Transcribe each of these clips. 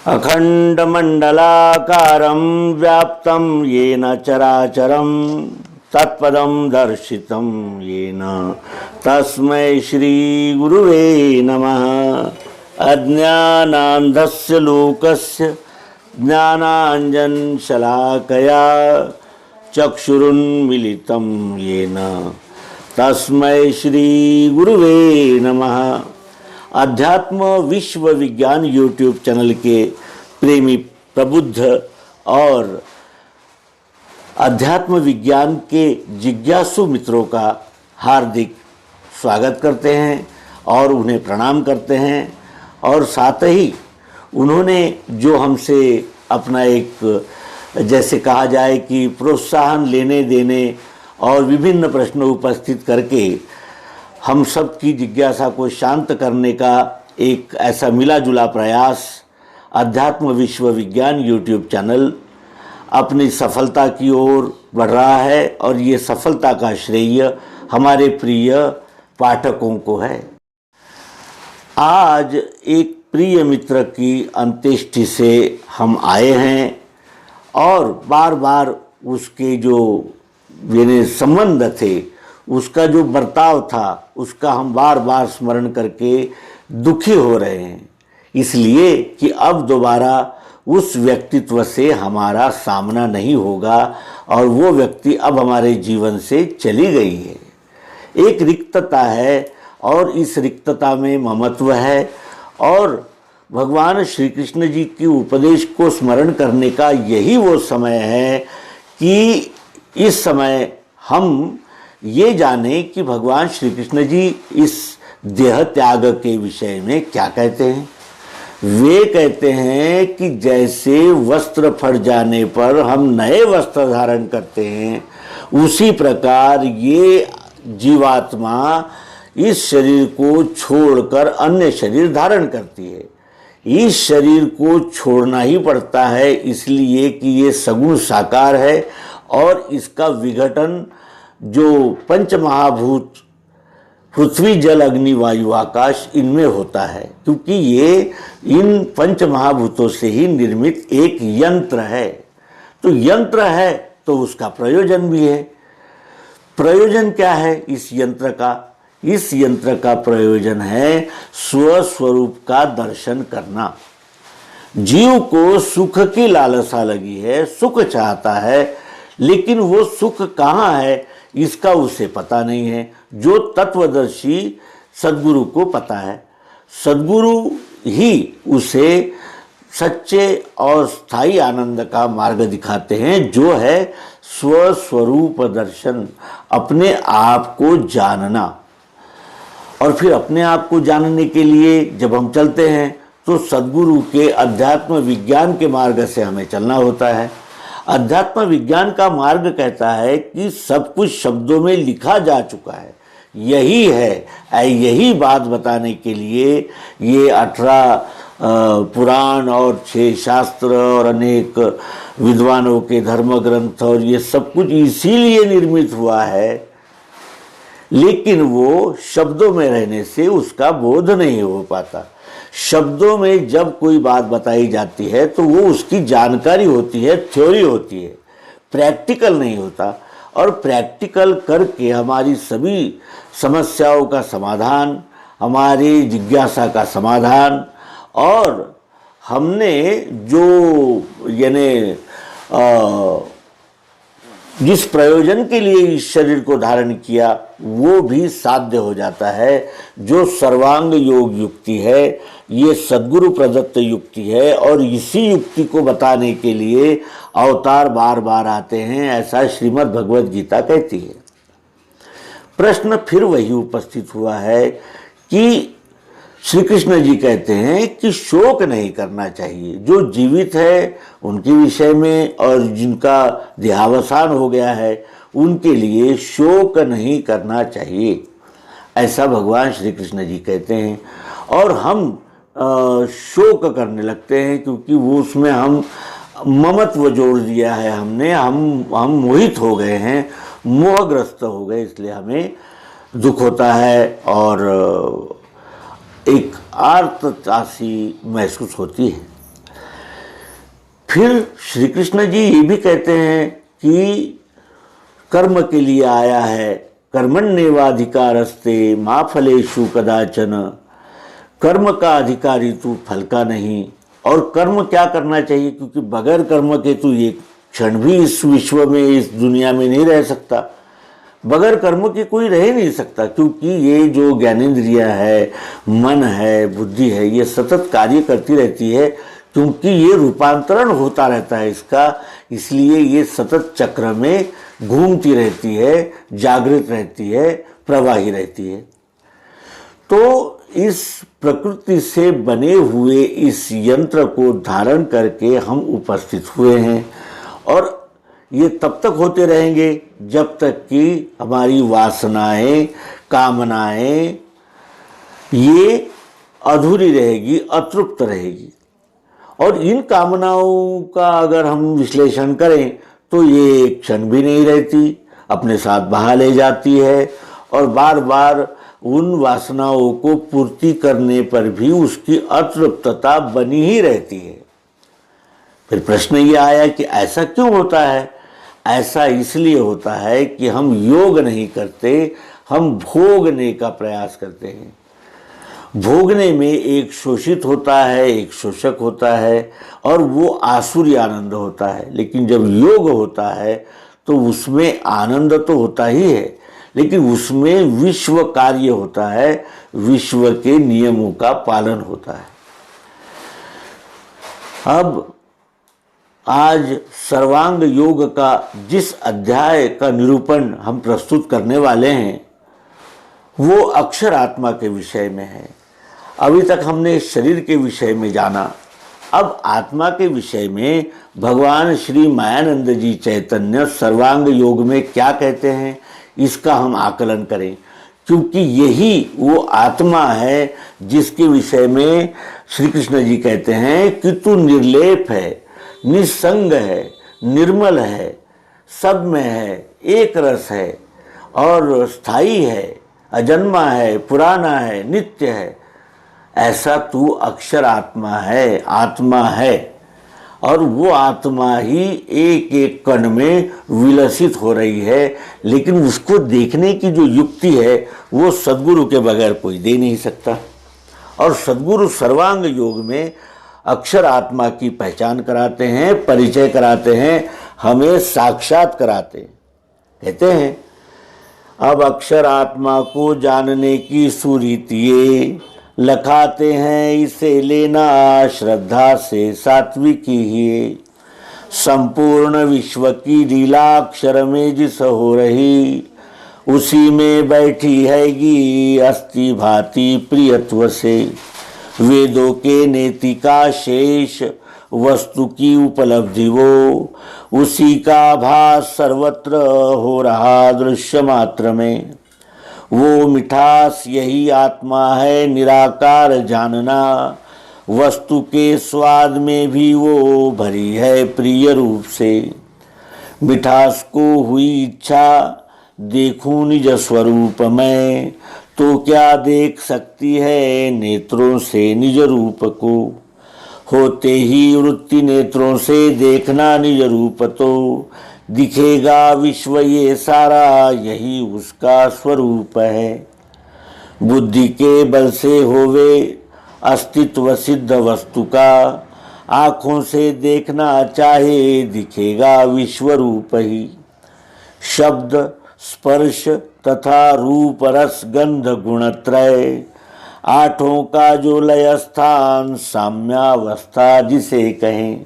अखंडमंडलाकारं व्याप्तं येन चराचरं तत्पदं दर्शितं येन तस्मै श्री गुरुवे नमः। अज्ञानान्धस्य लोकस्य ज्ञानाञ्जनशलाकया चक्षुरुन्मीलितं येन तस्मै श्री गुरुवे नमः। अध्यात्म विश्व विज्ञान यूट्यूब चैनल के प्रेमी प्रबुद्ध और अध्यात्म विज्ञान के जिज्ञासु मित्रों का हार्दिक स्वागत करते हैं और उन्हें प्रणाम करते हैं। और साथ ही उन्होंने जो हमसे अपना एक जैसे कहा जाए कि प्रोत्साहन लेने देने और विभिन्न प्रश्न उपस्थित करके हम सब की जिज्ञासा को शांत करने का एक ऐसा मिला जुला प्रयास अध्यात्म विश्व विज्ञान यूट्यूब चैनल अपनी सफलता की ओर बढ़ रहा है और ये सफलता का श्रेय हमारे प्रिय पाठकों को है। आज एक प्रिय मित्र की अंत्येष्टि से हम आए हैं और बार बार उसके जो यानी संबंध थे, उसका जो बर्ताव था, उसका हम बार बार स्मरण करके दुखी हो रहे हैं, इसलिए कि अब दोबारा उस व्यक्तित्व से हमारा सामना नहीं होगा और वो व्यक्ति अब हमारे जीवन से चली गई है। एक रिक्तता है और इस रिक्तता में ममत्व है और भगवान श्री कृष्ण जी की उपदेश को स्मरण करने का यही वो समय है कि इस समय हम ये जाने कि भगवान श्री कृष्ण जी इस देह त्याग के विषय में क्या कहते हैं। वे कहते हैं कि जैसे वस्त्र फट जाने पर हम नए वस्त्र धारण करते हैं, उसी प्रकार ये जीवात्मा इस शरीर को छोड़कर अन्य शरीर धारण करती है। इस शरीर को छोड़ना ही पड़ता है इसलिए कि ये सगुण साकार है और इसका विघटन जो पंच महाभूत पृथ्वी जल अग्नि वायु आकाश इनमें होता है, क्योंकि ये इन पंच महाभूतों से ही निर्मित एक यंत्र है। तो यंत्र है तो उसका प्रयोजन भी है। प्रयोजन क्या है इस यंत्र का? इस यंत्र का प्रयोजन है स्वस्वरूप का दर्शन करना। जीव को सुख की लालसा लगी है, सुख चाहता है, लेकिन वो सुख कहाँ है इसका उसे पता नहीं है। जो तत्वदर्शी सद्गुरु को पता है, सद्गुरु ही उसे सच्चे और स्थायी आनंद का मार्ग दिखाते हैं, जो है स्वस्वरूप दर्शन, अपने आप को जानना। और फिर अपने आप को जानने के लिए जब हम चलते हैं तो सद्गुरु के अध्यात्म विज्ञान के मार्ग से हमें चलना होता है। अध्यात्म विज्ञान का मार्ग कहता है कि सब कुछ शब्दों में लिखा जा चुका है, यही है, यही बात बताने के लिए ये 18 पुराण और 6 शास्त्र और अनेक विद्वानों के धर्म ग्रंथ और ये सब कुछ इसीलिए निर्मित हुआ है। लेकिन वो शब्दों में रहने से उसका बोध नहीं हो पाता। शब्दों में जब कोई बात बताई जाती है तो वो उसकी जानकारी होती है, थ्योरी होती है, प्रैक्टिकल नहीं होता। और प्रैक्टिकल करके हमारी सभी समस्याओं का समाधान, हमारी जिज्ञासा का समाधान, और हमने जो यानी जिस प्रयोजन के लिए इस शरीर को धारण किया वो भी साध्य हो जाता है। जो सर्वांग योग युक्ति है ये सद्गुरु प्रदत्त युक्ति है और इसी युक्ति को बताने के लिए अवतार बार बार आते हैं, ऐसा श्रीमद् भगवद गीता कहती है। प्रश्न फिर वही उपस्थित हुआ है कि श्री कृष्ण जी कहते हैं कि शोक नहीं करना चाहिए। जो जीवित है उनके विषय में और जिनका देहावसान हो गया है उनके लिए शोक नहीं करना चाहिए, ऐसा भगवान श्री कृष्ण जी कहते हैं। और हम शोक करने लगते हैं क्योंकि वो उसमें हम ममत्व जोड़ दिया है हमने, हम मोहित हो गए हैं, मोहग्रस्त हो गए, इसलिए हमें दुख होता है और एक आर्तता सी महसूस होती है। फिर श्री कृष्ण जी ये भी कहते हैं कि कर्म के लिए आया है, कर्मण्येवाधिकारस्ते मा फलेषु कदाचन, कर्म का अधिकारी तू फल का नहीं। और कर्म क्या करना चाहिए, क्योंकि बगैर कर्म के तू एक क्षण भी इस विश्व में, इस दुनिया में नहीं रह सकता। बगैर कर्म के कोई रह नहीं सकता, क्योंकि ये जो ज्ञानेंद्रिया है, मन है, बुद्धि है, ये सतत कार्य करती रहती है, क्योंकि ये रूपांतरण होता रहता है इसका, इसलिए ये सतत चक्र में घूमती रहती है, जागृत रहती है, प्रवाही रहती है। तो इस प्रकृति से बने हुए इस यंत्र को धारण करके हम उपस्थित हुए हैं, और ये तब तक होते रहेंगे जब तक कि हमारी वासनाएं, कामनाएं ये अधूरी रहेगी, अतृप्त रहेगी। और इन कामनाओं का अगर हम विश्लेषण करें तो ये एक क्षण भी नहीं रहती, अपने साथ बहा ले जाती है, और बार बार उन वासनाओं को पूर्ति करने पर भी उसकी अतृप्तता बनी ही रहती है। फिर प्रश्न ये आया कि ऐसा क्यों होता है? ऐसा इसलिए होता है कि हम योग नहीं करते, हम भोगने का प्रयास करते हैं। भोगने में एक शोषित होता है, एक शोषक होता है, और वो आसुरी आनंद होता है। लेकिन जब योग होता है तो उसमें आनंद तो होता ही है, लेकिन उसमें विश्व कार्य होता है, विश्व के नियमों का पालन होता है। अब आज सर्वांग योग का जिस अध्याय का निरूपण हम प्रस्तुत करने वाले हैं वो अक्षर आत्मा के विषय में है। अभी तक हमने शरीर के विषय में जाना, अब आत्मा के विषय में भगवान श्री मायानंद जी चैतन्य सर्वांग योग में क्या कहते हैं इसका हम आकलन करें, क्योंकि यही वो आत्मा है जिसके विषय में श्री कृष्ण जी कहते हैं कि तू निर्लेप है, निसंग है, निर्मल है, सब में है, एक रस है और स्थायी है, अजन्मा है, पुराना है, नित्य है। ऐसा तू अक्षर आत्मा है, आत्मा है, और वो आत्मा ही एक एक कण में विलसित हो रही है। लेकिन उसको देखने की जो युक्ति है वो सद्गुरु के बगैर कोई दे नहीं सकता। और सद्गुरु सर्वांग योग में अक्षर आत्मा की पहचान कराते हैं, परिचय कराते हैं, हमें साक्षात कराते हैं। कहते हैं अब अक्षर आत्मा को जानने की सुरीतिये लखाते हैं, इसे लेना श्रद्धा से सात्विकी ही। संपूर्ण विश्व की लीला अक्षर में जिस हो रही, उसी में बैठी हैगी अस्थि भांति प्रियत्व से। वेदों के नेति का शेष वस्तु की उपलब्धि वो, उसी का भास सर्वत्र हो रहा दृश्य मात्र में। वो मिठास यही आत्मा है निराकार जानना, वस्तु के स्वाद में भी वो भरी है प्रिय रूप से। मिठास को हुई इच्छा देखूं निज स्वरूप में, तो क्या देख सकती है नेत्रों से निज रूप को। होते ही वृत्ति नेत्रों से देखना निज रूप, तो दिखेगा विश्व ये सारा यही उसका स्वरूप है। बुद्धि के बल से होवे अस्तित्व सिद्ध वस्तु का, आँखों से देखना चाहे दिखेगा विश्व रूप ही। शब्द स्पर्श तथा रूप रस गंध गुणत्रय, आठों का जो लय स्थान साम्यावस्था जिसे कहें।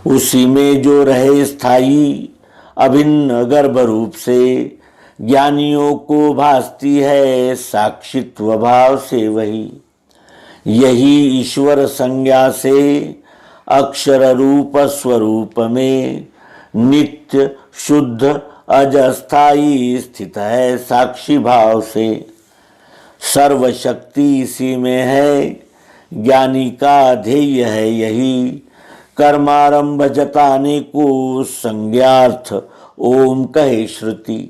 उसी में जो रहे स्थायी अभिन्न गर्भ रूप से, ज्ञानियों को भासती है साक्षित्व भाव से वही। यही ईश्वर संज्ञा से अक्षर रूप स्वरूप में, नित्य शुद्ध अजस्थाई स्थित है साक्षी भाव से। सर्वशक्ति इसी में है, ज्ञानी का ध्येय है यही। कर्मारंभ जताने को संज्ञार्थ ओम कहे श्रुति।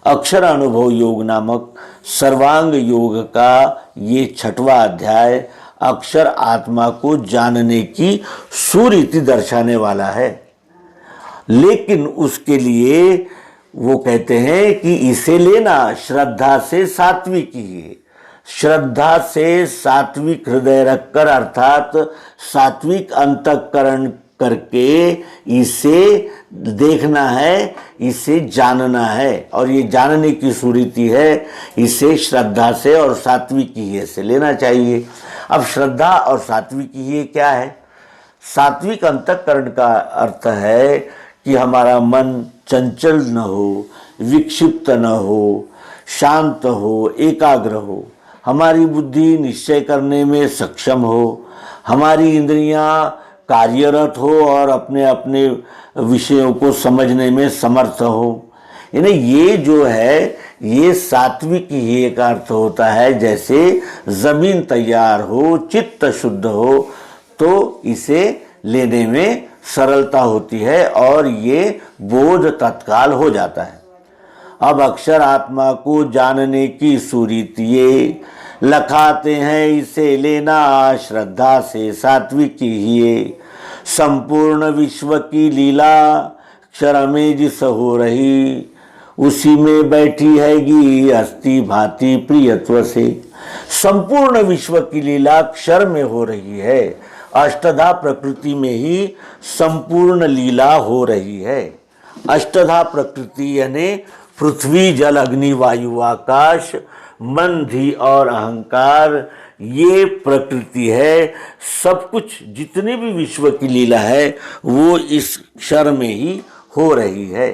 अक्षर अनुभव योग नामक सर्वांग योग का ये 6वां अध्याय अक्षर आत्मा को जानने की सुरीति दर्शाने वाला है। लेकिन उसके लिए वो कहते हैं कि इसे लेना श्रद्धा से सात्विक ही है। श्रद्धा से सात्विक हृदय रखकर अर्थात सात्विक अंतःकरण करके इसे देखना है, इसे जानना है। और ये जानने की सुरीति है, इसे श्रद्धा से और सात्विकी से लेना चाहिए। अब श्रद्धा और सात्विकी क्या है? सात्विक अंतःकरण का अर्थ है कि हमारा मन चंचल न हो, विक्षिप्त न हो, शांत हो, एकाग्र हो, हमारी बुद्धि निश्चय करने में सक्षम हो, हमारी इंद्रियां कार्यरत हो और अपने अपने विषयों को समझने में समर्थ हो। यानी ये जो है ये सात्विक ही का अर्थ होता है। जैसे जमीन तैयार हो, चित्त शुद्ध हो, तो इसे लेने में सरलता होती है और ये बोध तत्काल हो जाता है। अब अक्षर आत्मा को जानने की सुरीति लखाते हैं, इसे लेना श्रद्धा से सात्विक ही। संपूर्ण विश्व की लीला अक्षर में जिस हो रही, उसी में बैठी हैगी अस्थि भांति प्रियत्व से। संपूर्ण विश्व की लीला अक्षर में हो रही है, अष्टधा प्रकृति में ही संपूर्ण लीला हो रही है। अष्टधा प्रकृति यानी पृथ्वी, जल, अग्नि, वायु, आकाश, मन, धी और अहंकार, ये प्रकृति है। सब कुछ जितने भी विश्व की लीला है वो इस क्षर में ही हो रही है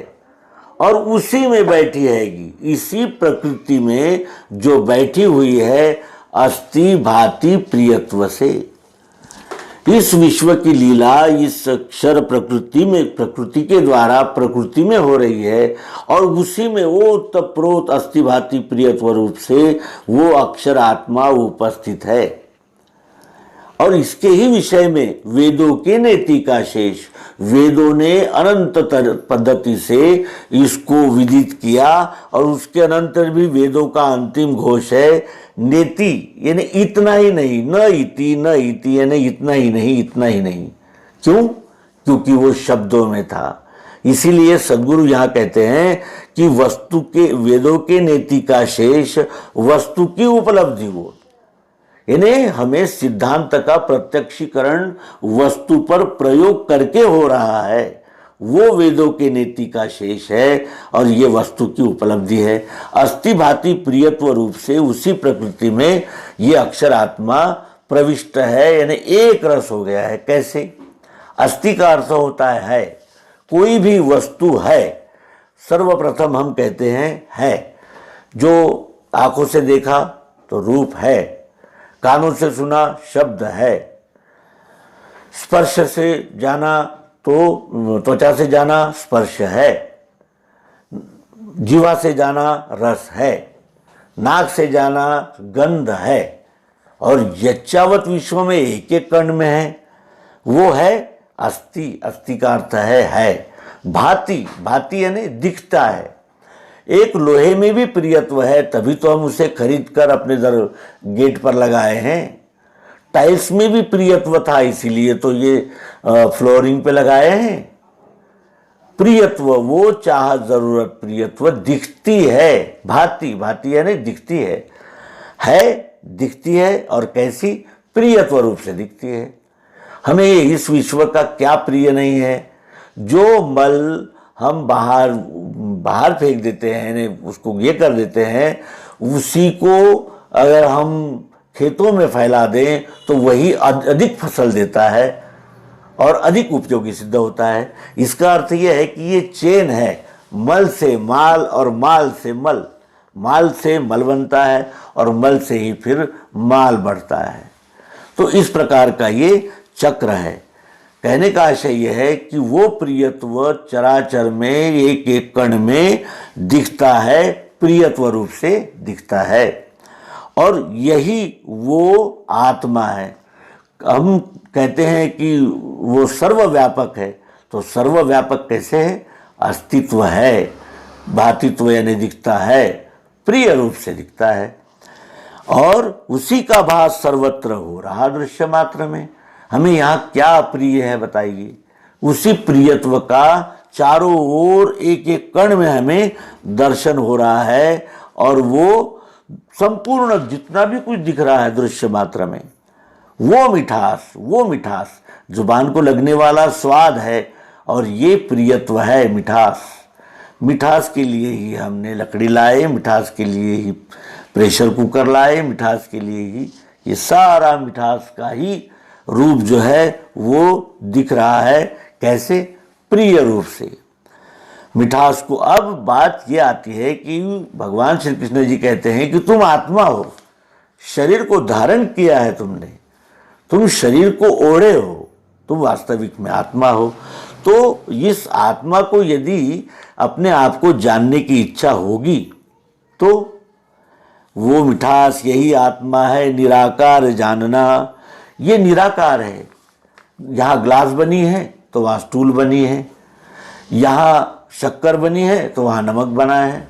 और उसी में बैठी रहेगी। इसी प्रकृति में जो बैठी हुई है अस्थि भांति प्रियत्व से। इस विश्व की लीला इस अक्षर प्रकृति में, प्रकृति के द्वारा प्रकृति में हो रही है और उसी में वो तप्रोत अस्थि भांति प्रियत्व रूप से वो अक्षर आत्मा उपस्थित है। और इसके ही विषय में वेदों के नेतिका शेष, वेदों ने अनंत पद्धति से इसको विदित किया और उसके अनंतर भी वेदों का अंतिम घोष है नेति, यानी इतना ही नहीं, न इति न इति, यानी इतना ही नहीं, इतना ही नहीं। क्यों? क्योंकि वो शब्दों में था। इसीलिए सद्गुरु यहाँ कहते हैं कि वस्तु के, वेदों के नेतिका शेष वस्तु की उपलब्धि वो, यानी हमें सिद्धांत का प्रत्यक्षीकरण वस्तु पर प्रयोग करके हो रहा है, वो वेदों के नीति का शेष है और ये वस्तु की उपलब्धि है। अस्थि भांति प्रियत्व रूप से उसी प्रकृति में ये अक्षर आत्मा प्रविष्ट है, यानी एक रस हो गया है। कैसे? अस्थि का अर्थ होता है कोई भी वस्तु है। सर्वप्रथम हम कहते हैं है, जो आंखों से देखा तो रूप है, कानों से सुना शब्द है, स्पर्श से जाना तो त्वचा से जाना स्पर्श है, जीवा से जाना रस है, नाक से जाना गंध है और यच्चावत विश्व में एक एक कण में है वो है अस्थि। अस्थि का अर्थ है। भांति, भांति यानी दिखता है। एक लोहे में भी प्रियत्व है, तभी तो हम उसे खरीद कर अपने गेट पर लगाए हैं। टाइल्स में भी प्रियत्व था, इसीलिए तो ये फ्लोरिंग पे लगाए हैं। प्रियत्व वो चाह जरूरत प्रियत्व दिखती है। भांति, भांति यानी दिखती है दिखती है और कैसी? प्रियत्व रूप से दिखती है। हमें इस विश्व का क्या प्रिय नहीं है? जो मल हम बाहर फेंक देते हैं, उसको ये कर देते हैं, उसी को अगर हम खेतों में फैला दें तो वही अधिक फसल देता है और अधिक उपयोगी सिद्ध होता है। इसका अर्थ यह है कि ये चेन है, मल से माल और माल से मल। माल से मल बनता है और मल से ही फिर माल बढ़ता है। तो इस प्रकार का ये चक्र है। कहने का आशय यह है कि वो प्रियत्व चराचर में एक एक कण में दिखता है, प्रियत्व रूप से दिखता है और यही वो आत्मा है। हम कहते हैं कि वो सर्वव्यापक है, तो सर्वव्यापक कैसे है? अस्तित्व है, भातित्व यानी दिखता है, प्रिय रूप से दिखता है। और उसी का भास सर्वत्र हो रहा दृश्य मात्र में। हमें यहाँ क्या प्रिय है बताइए, उसी प्रियत्व का चारों ओर एक एक कण में हमें दर्शन हो रहा है, और वो संपूर्ण जितना भी कुछ दिख रहा है दृश्य मात्र में, वो मिठास जुबान को लगने वाला स्वाद है, और ये प्रियत्व है मिठास। मिठास के लिए ही हमने लकड़ी लाए, मिठास के लिए ही प्रेशर कुकर लाए, मिठास के लिए ही ये सारा मिठास का ही रूप जो है वो दिख रहा है। कैसे? प्रिय रूप से मिठास को। अब बात ये आती है कि भगवान श्री कृष्ण जी कहते हैं कि तुम आत्मा हो, शरीर को धारण किया है तुमने, तुम शरीर को ओढ़े हो, तुम वास्तविक में आत्मा हो। तो इस आत्मा को यदि अपने आप को जानने की इच्छा होगी तो वो मिठास, यही आत्मा है, निराकार जानना। ये निराकार है। यहाँ ग्लास बनी है तो वहाँ स्टूल बनी है, यहाँ शक्कर बनी है तो वहाँ नमक बना है।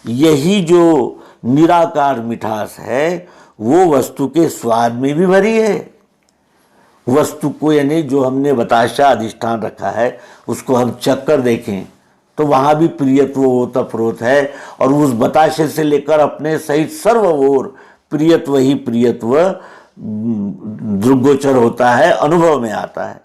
यही जो निराकार मिठास है वो वस्तु के स्वाद में भी भरी है। वस्तु को यानी जो हमने बताशा अधिष्ठान रखा है उसको हम चक्कर देखें तो वहाँ भी प्रियत्व ओतप्रोत है, और उस बताशे से लेकर अपने सहित सर्व ओर प्रियत्व ही प्रियत्व दृग्गोचर होता है, अनुभव में आता है।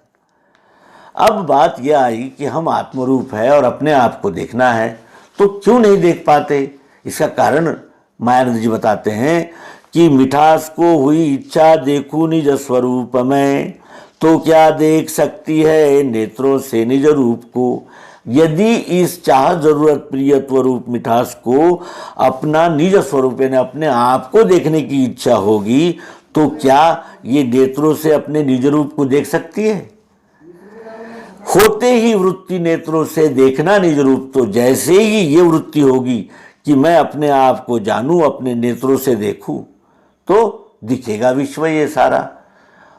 अब बात यह आई कि हम आत्मरूप है और अपने आप को देखना है, तो क्यों नहीं देख पाते? इसका कारण मायानंद जी बताते हैं कि मिठास को हुई इच्छा देखूं निज स्वरूप में, तो क्या देख सकती है नेत्रों से निज रूप को। यदि इस चाह जरूरत प्रियत्व रूप मिठास को अपना निज स्वरूप यानी अपने आप को देखने की इच्छा होगी, तो क्या ये नेत्रों से अपने निज रूप को देख सकती है? होते ही वृत्ति नेत्रों से देखना निज रूप, तो जैसे ही ये वृत्ति होगी कि मैं अपने आप को जानूं, अपने नेत्रों से देखूं, तो दिखेगा विश्व ये सारा।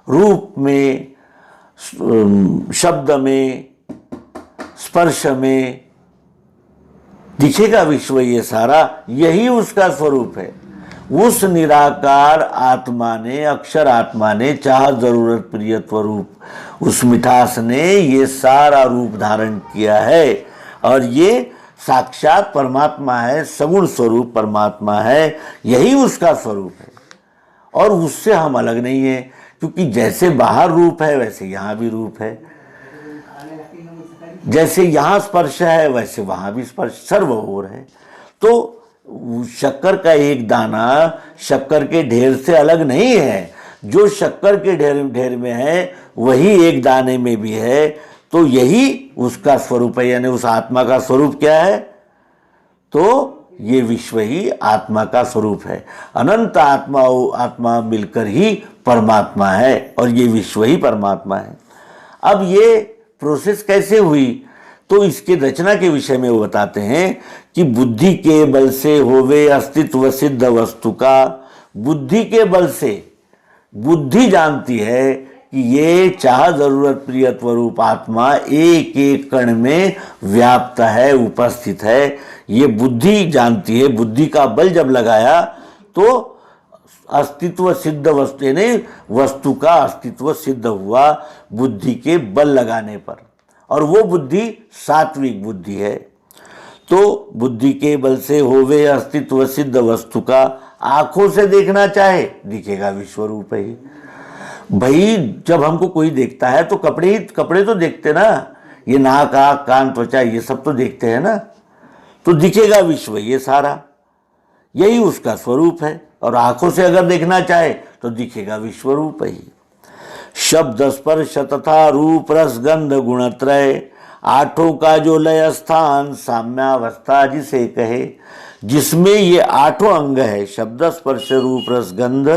रूप में, शब्द में, स्पर्श में दिखेगा विश्व ये सारा, यही उसका स्वरूप है। उस निराकार आत्मा ने, अक्षर आत्मा ने, चाह जरूरत प्रियत्व रूप उस मिठास ने ये सारा रूप धारण किया है, और ये साक्षात परमात्मा है, सगुण स्वरूप परमात्मा है, यही उसका स्वरूप है। और उससे हम अलग नहीं है, क्योंकि जैसे बाहर रूप है वैसे यहाँ भी रूप है, जैसे यहाँ स्पर्श है वैसे वहाँ भी स्पर्श सर्व ओर है। तो शक्कर का एक दाना शक्कर के ढेर से अलग नहीं है, जो शक्कर के ढेर में है वही एक दाने में भी है। तो यही उसका स्वरूप है, यानी उस आत्मा का स्वरूप क्या है? तो ये विश्व ही आत्मा का स्वरूप है। अनंत आत्मा मिलकर ही परमात्मा है, और ये विश्व ही परमात्मा है। अब ये प्रोसेस कैसे हुई, तो इसके रचना के विषय में वो बताते हैं कि बुद्धि के बल से होवे अस्तित्व सिद्ध वस्तु का। बुद्धि के बल से बुद्धि जानती है कि ये चाह जरूरत प्रियत्व रूप आत्मा एक एक कण में व्याप्त है, उपस्थित है। ये बुद्धि जानती है। बुद्धि का बल जब लगाया तो अस्तित्व सिद्ध वस्तु यानी वस्तु का अस्तित्व सिद्ध हुआ बुद्धि के बल लगाने पर, और वो बुद्धि सात्विक बुद्धि है। तो बुद्धि के बल से होवे अस्तित्व सिद्ध वस्तु का, आंखों से देखना चाहे दिखेगा विश्व रूप ही। भाई जब हमको कोई देखता है तो कपड़े तो देखते ना, ये नाक आँख कान त्वचा ये सब तो देखते हैं ना, तो दिखेगा विश्व ये सारा, यही उसका स्वरूप है। और आंखों से अगर देखना चाहे तो दिखेगा विश्व रूप ही। शब्द स्पर्श तथा रूप रस गंध गुणत्रय, आठों का जो लय स्थान साम्यावस्था जिसे कहे। जिसमें ये आठों अंग है, शब्द स्पर्श रूप रस गंध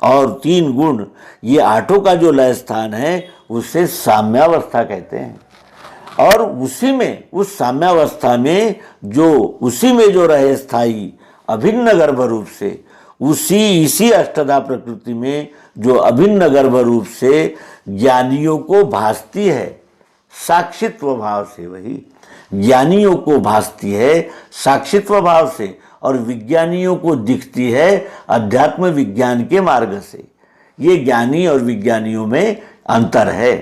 और 3 गुण, ये आठों का जो लय स्थान है उसे साम्यावस्था कहते हैं। और उसी में, उस साम्यावस्था में उसी में जो रहे स्थायी अभिन्न गर्भ रूप से, इसी अष्टधा प्रकृति में जो अभिन्न गर्भ रूप से ज्ञानियों को भासती है साक्षित्व भाव से, वही ज्ञानियों को भासती है साक्षित्व भाव से, और विज्ञानियों को दिखती है अध्यात्म विज्ञान के मार्ग से। ये ज्ञानी और विज्ञानियों में अंतर है।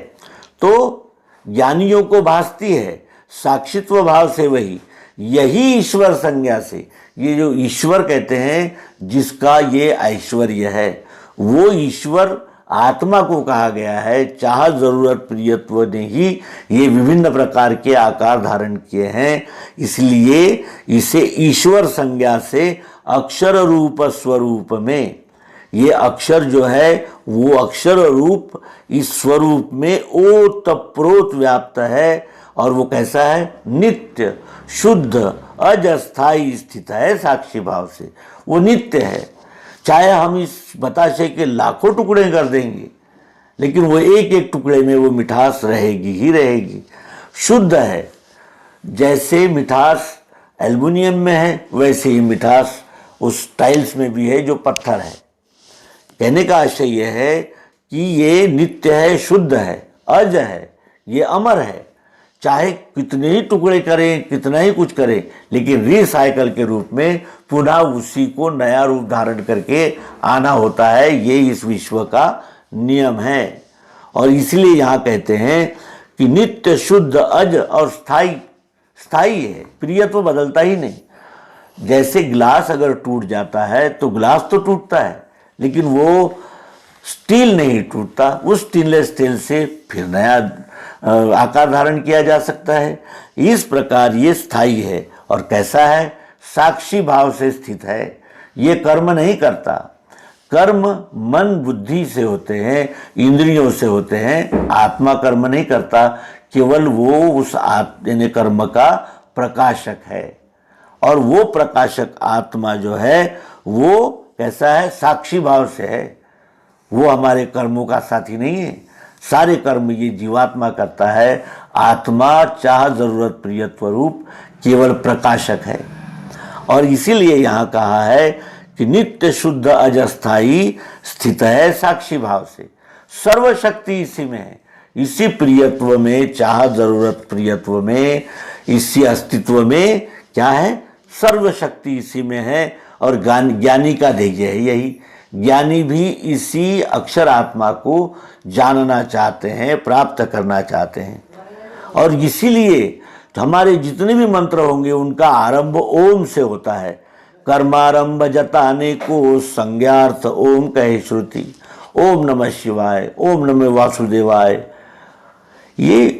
तो ज्ञानियों को भासती है साक्षित्व भाव से वही, यही ईश्वर संज्ञा से, ये जो ईश्वर कहते हैं जिसका ये ऐश्वर्य है, वो ईश्वर आत्मा को कहा गया है। चाह जरूरत प्रियत्व ने ही ये विभिन्न प्रकार के आकार धारण किए हैं, इसलिए इसे ईश्वर संज्ञा से अक्षर रूप स्वरूप में, ये अक्षर जो है वो अक्षर रूप इस स्वरूप में ओतप्रोत व्याप्त है। और वो कैसा है? नित्य शुद्ध अजस्थाई स्थित है साक्षी भाव से, वो नित्य है। चाहे हम इस बताशे के लाखों टुकड़े कर देंगे, लेकिन वो एक एक टुकड़े में वो मिठास रहेगी ही रहेगी। शुद्ध है, जैसे मिठास एल्युमिनियम में है वैसे ही मिठास उस टाइल्स में भी है जो पत्थर है। कहने का आशय यह है कि ये नित्य है, शुद्ध है, अज है, ये अमर है। चाहे कितने ही टुकड़े करें, कितना ही कुछ करें, लेकिन रिसाइकल के रूप में पुनः उसी को नया रूप धारण करके आना होता है। ये इस विश्व का नियम है। और इसलिए यहाँ कहते हैं कि नित्य शुद्ध अज और स्थायी है, प्रियत्व बदलता ही नहीं। जैसे ग्लास अगर टूट जाता है तो ग्लास तो टूटता है, लेकिन वो स्टील नहीं टूटता, उस स्टेनलेस स्टील से फिर नया आकार धारण किया जा सकता है। इस प्रकार ये स्थायी है। और कैसा है? साक्षी भाव से स्थित है। ये कर्म नहीं करता। कर्म मन बुद्धि से होते हैं, इंद्रियों से होते हैं। आत्मा कर्म नहीं करता, केवल वो उस यानी कर्म का प्रकाशक है। और वो प्रकाशक आत्मा जो है वो कैसा है? साक्षी भाव से है। वो हमारे कर्मों का साथी नहीं है। सारे कर्म ये जीवात्मा करता है। आत्मा चाह जरूरत प्रियत्व रूप केवल प्रकाशक है। और इसीलिए यहाँ कहा है कि नित्य शुद्ध अजस्थाई स्थित है साक्षी भाव से। सर्वशक्ति इसी में है, इसी प्रियत्व में, चाह जरूरत प्रियत्व में, इसी अस्तित्व में क्या है? सर्वशक्ति इसी में है। और ज्ञानी का ध्येय है यही। ज्ञानी भी इसी अक्षर आत्मा को जानना चाहते हैं, प्राप्त करना चाहते हैं। और इसीलिए हमारे जितने भी मंत्र होंगे उनका आरंभ ओम से होता है। कर्मारंभ जताने को संज्ञार्थ ओम कहे श्रुति। ओम नमः शिवाय, ओम नमः वासुदेवाय। ये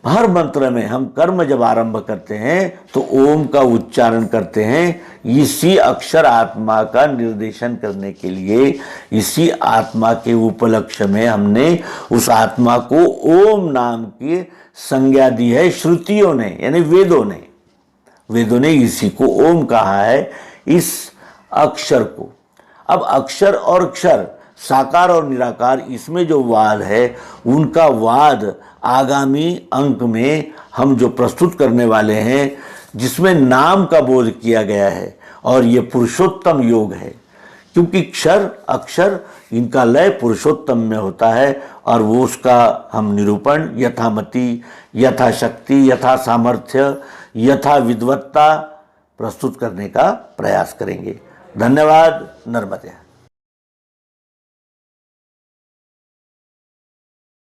हर मंत्र में हम कर्म जब आरंभ करते हैं तो ओम का उच्चारण करते हैं, इसी अक्षर आत्मा का निर्देशन करने के लिए। इसी आत्मा के उपलक्ष्य में हमने उस आत्मा को ओम नाम की संज्ञा दी है श्रुतियों ने, यानी वेदों ने इसी को ओम कहा है, इस अक्षर को। अब अक्षर और क्षर, साकार और निराकार, इसमें जो वाद है उनका वाद आगामी अंक में हम जो प्रस्तुत करने वाले हैं, जिसमें नाम का बोध किया गया है। और ये पुरुषोत्तम योग है, क्योंकि क्षर अक्षर इनका लय पुरुषोत्तम में होता है। और वो उसका हम निरूपण यथामति, यथाशक्ति, यथा सामर्थ्य, यथा विद्वत्ता प्रस्तुत करने का प्रयास करेंगे। धन्यवाद। नर्मदे।